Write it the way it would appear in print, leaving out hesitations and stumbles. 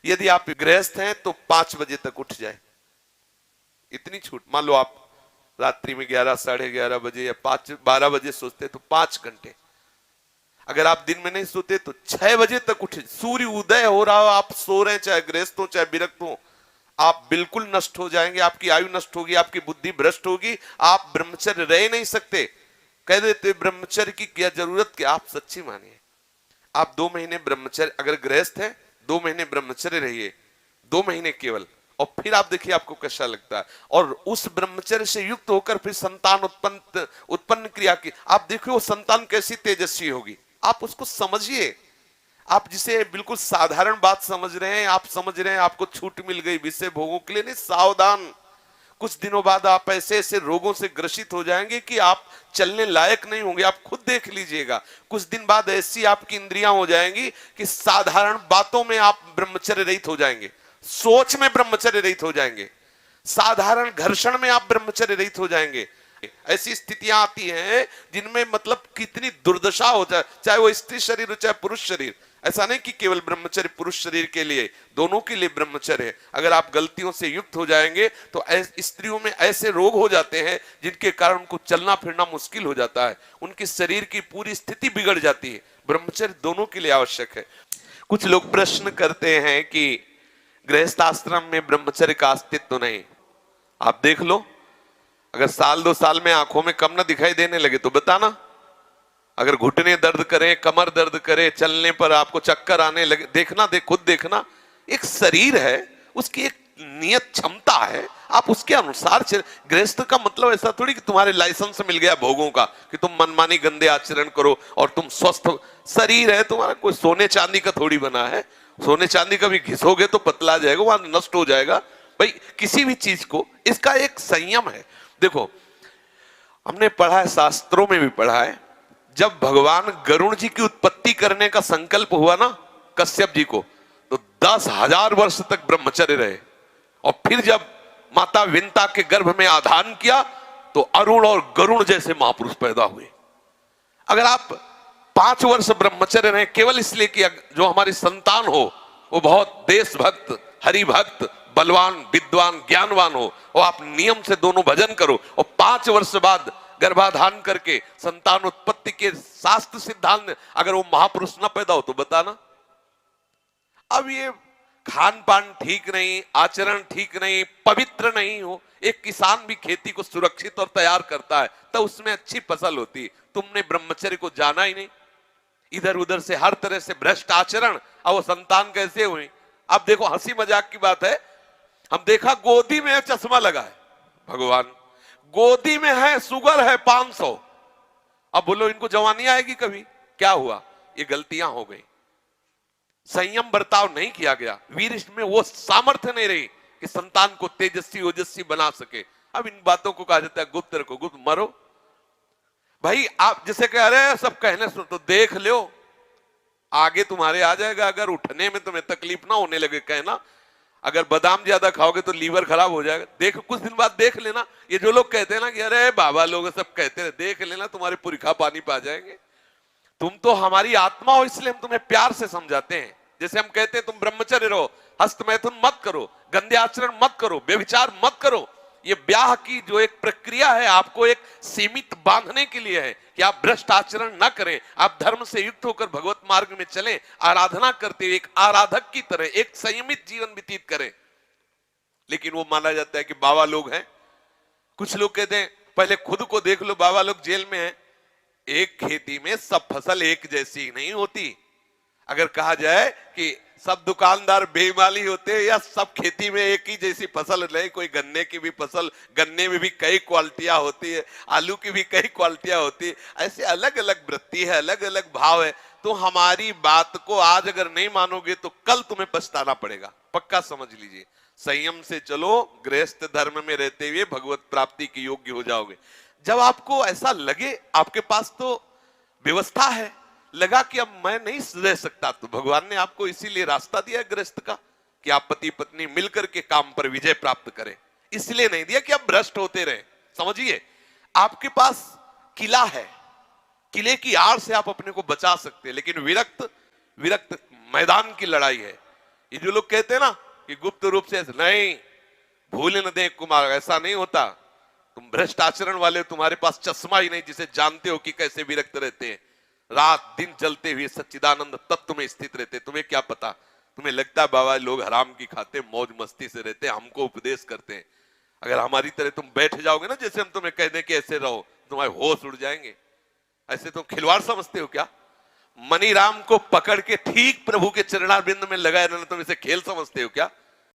यदि आप गृहस्थ हैं तो 5 बजे तक उठ जाए, इतनी छूट। मान लो आप रात्रि में 11, 11:30 बजे या 12 बजे सोते तो 5 घंटे। अगर आप दिन में नहीं सोते तो 6 बजे तक उठे, सूर्य उदय हो रहा हो आप सो रहे हैं, चाहे गृहस्थ हो चाहे विरक्त हो, आप बिल्कुल नष्ट हो जाएंगे, आपकी आयु नष्ट होगी, आपकी बुद्धि भ्रष्ट होगी, आप ब्रह्मचर्य रह नहीं सकते। कह देते ब्रह्मचर्य की क्या जरूरत, क्या आप सच्ची मानिए। आप 2 महीने ब्रह्मचर्य, अगर गृहस्थ है 2 महीने ब्रह्मचर्य रहिए, 2 महीने केवल, और फिर आप देखिए आपको कैसा लगता है। और उस ब्रह्मचर्य से युक्त होकर फिर संतान उत्पन्न क्रिया की, आप देखिए वो संतान कैसी तेजस्वी होगी, आप उसको समझिए। आप जिसे बिल्कुल साधारण बात समझ रहे हैं, आप समझ रहे हैं आपको छूट मिल गई विषय भोगों के लिए, नहीं, सावधान। कुछ दिनों बाद आप ऐसे ऐसे रोगों से ग्रसित हो जाएंगे कि आप चलने लायक नहीं होंगे, आप खुद देख लीजिएगा। कुछ दिन बाद ऐसी आपकी इंद्रियां हो जाएंगी कि साधारण बातों में आप ब्रह्मचर्य रहित हो जाएंगे, सोच में ब्रह्मचर्य रहित हो जाएंगे, साधारण घर्षण में आप ब्रह्मचर्य रहित हो जाएंगे। ऐसी स्थितियां आती हैं जिनमें मतलब कितनी दुर्दशा हो जाए, चाहे वो स्त्री शरीर हो चाहे पुरुष शरीर। ऐसा नहीं कि केवल ब्रह्मचर्य पुरुष शरीर के लिए, दोनों के लिए ब्रह्मचर्य है। अगर आप गलतियों से युक्त हो जाएंगे तो स्त्रियों में ऐसे रोग हो जाते हैं जिनके कारण उनको चलना फिरना मुश्किल हो जाता है, उनके शरीर की पूरी स्थिति बिगड़ जाती है। ब्रह्मचर्य दोनों के लिए आवश्यक है। कुछ लोग प्रश्न करते हैं कि गृहस्थ आश्रम में ब्रह्मचर्य का अस्तित्व नहीं। आप देख लो, अगर 1-2 साल में आंखों में कम ना दिखाई देने लगे तो बताना। अगर घुटने दर्द करें, कमर दर्द करे, चलने पर आपको चक्कर आने लगे, देखना, खुद देखना। एक शरीर है, उसकी एक नियत क्षमता है, आप उसके अनुसार चल। गृहस्थ का मतलब ऐसा थोड़ी कि तुम्हारे लाइसेंस मिल गया भोगों का कि तुम मनमानी गंदे आचरण करो और तुम स्वस्थ। शरीर है तुम्हारा, कोई सोने चांदी का थोड़ी बना है। सोने चांदी का भी घिसोगे तो पतला जाएगा, वहां नष्ट हो जाएगा। भाई किसी भी चीज को, इसका एक संयम है। देखो, हमने पढ़ा है, शास्त्रों में भी पढ़ा है, जब भगवान गरुण जी की उत्पत्ति करने का संकल्प हुआ ना कश्यप जी को, तो 10,000 वर्ष तक ब्रह्मचर्य रहे। और फिर जब माता विंता के गर्भ में आधान किया तो अरुण और गरुण जैसे महापुरुष पैदा हुए। अगर आप 5 वर्ष ब्रह्मचर्य रहे केवल इसलिए कि जो हमारी संतान हो वो बहुत देशभक्त, हरिभक्त, बलवान, विद्वान, ज्ञानवान हो, और आप नियम से दोनों भजन करो, और 5 वर्ष बाद गर्भाधान करके संतान उत्पत्ति के शास्त्र सिद्धांत, अगर वो महापुरुष न पैदा हो तो बताना। अब ये खान पान ठीक नहीं, आचरण ठीक नहीं, पवित्र नहीं हो, एक किसान भी खेती को सुरक्षित और तैयार करता है तो उसमें अच्छी फसल होती। तुमने ब्रह्मचर्य को जाना ही नहीं, इधर उधर से हर तरह से भ्रष्ट आचरण, अब वो संतान कैसे हुई। अब देखो, हंसी मजाक की बात है, हम देखा गोदी में चश्मा लगा है, भगवान गोदी में है, शुगर है 500। अब बोलो इनको जवानी आएगी कभी? क्या हुआ? ये गलतियां हो गई, संयम बर्ताव नहीं किया गया, वीर में वो सामर्थ्य नहीं रही कि संतान को तेजस्वी ओजस्वी बना सके। अब इन बातों को कहा जाता है गुप्त रखो, गुप्त मरो। भाई आप जैसे कह रहे हैं सब कहने सुन, तो देख लो, आगे तुम्हारे आ जाएगा। अगर उठने में तुम्हें तकलीफ ना होने लगे कहना, अगर बादाम ज्यादा खाओगे तो लीवर खराब हो जाएगा। देख, कुछ दिन बाद देख लेना। ये जो लोग कहते हैं ना कि अरे बाबा लोग सब कहते हैं, देख लेना तुम्हारे पुरखा पानी पा जाएंगे। तुम तो हमारी आत्मा हो, इसलिए हम तुम्हें प्यार से समझाते हैं। जैसे हम कहते हैं तुम ब्रह्मचर्य रहो, हस्त मैथुन मत करो, गंदे आचरण मत करो, व्यभिचार मत करो। ये ब्याह की जो एक प्रक्रिया है आपको एक सीमित बांधने के लिए है कि आप भ्रष्ट आचरण न करें, आप धर्म से युक्त होकर भगवत मार्ग में चलें, आराधना करते हुए एक आराधक की तरह एक संयमित जीवन व्यतीत करें। लेकिन वो माना जाता है कि बाबा लोग हैं। कुछ लोग कहते हैं पहले खुद को देख लो, बाबा लोग जेल में हैं। एक खेती में सब फसल एक जैसी नहीं होती। अगर कहा जाए कि सब दुकानदार बेईमानी होते हैं या सब खेती में एक ही जैसी फसल नहीं, कोई गन्ने की भी फसल, गन्ने में भी कई क्वालिटियां होती है, आलू की भी कई क्वालिटियां होती है, ऐसे अलग अलग वृत्ति है, अलग अलग भाव है। तो हमारी बात को आज अगर नहीं मानोगे तो कल तुम्हें पछताना पड़ेगा, पक्का समझ लीजिए। संयम से चलो, गृहस्थ धर्म में रहते हुए भगवत प्राप्ति के योग्य हो जाओगे। जब आपको ऐसा लगे आपके पास तो व्यवस्था है, लगा कि अब मैं नहीं रह सकता, तो भगवान ने आपको इसीलिए रास्ता दिया गृहस्थ का कि आप पति पत्नी मिलकर के काम पर विजय प्राप्त करें। इसलिए नहीं दिया कि आप भ्रष्ट होते रहे। समझिए, आपके पास किला है, किले की आड़ से आप अपने को बचा सकते हैं, लेकिन विरक्त मैदान की लड़ाई है। ये जो लोग कहते हैं ना कि गुप्त रूप से ऐसे, नहीं, भूल न दे कुमार, ऐसा नहीं होता। तुम भ्रष्ट आचरण वाले हो, तुम्हारे पास चश्मा ही नहीं जिसे जानते हो कि कैसे विरक्त रहते हैं, रात दिन जलते हुए सच्चिदानंद तत्व में स्थित रहते। तुम्हें क्या पता, तुम्हें लगता है बाबा लोग हराम की खाते मौज मस्ती से रहते, हमको उपदेश करते हैं। अगर हमारी तरह तुम बैठ जाओगे ना, जैसे हम तुम्हें कह दें कि ऐसे रहो, तुम्हारे होश उड़ जाएंगे। ऐसे तुम खिलवाड़ समझते हो क्या? मनीराम को पकड़ के ठीक प्रभु के चरणारविंद में लगाए रहना, तुम इसे खेल समझते हो क्या?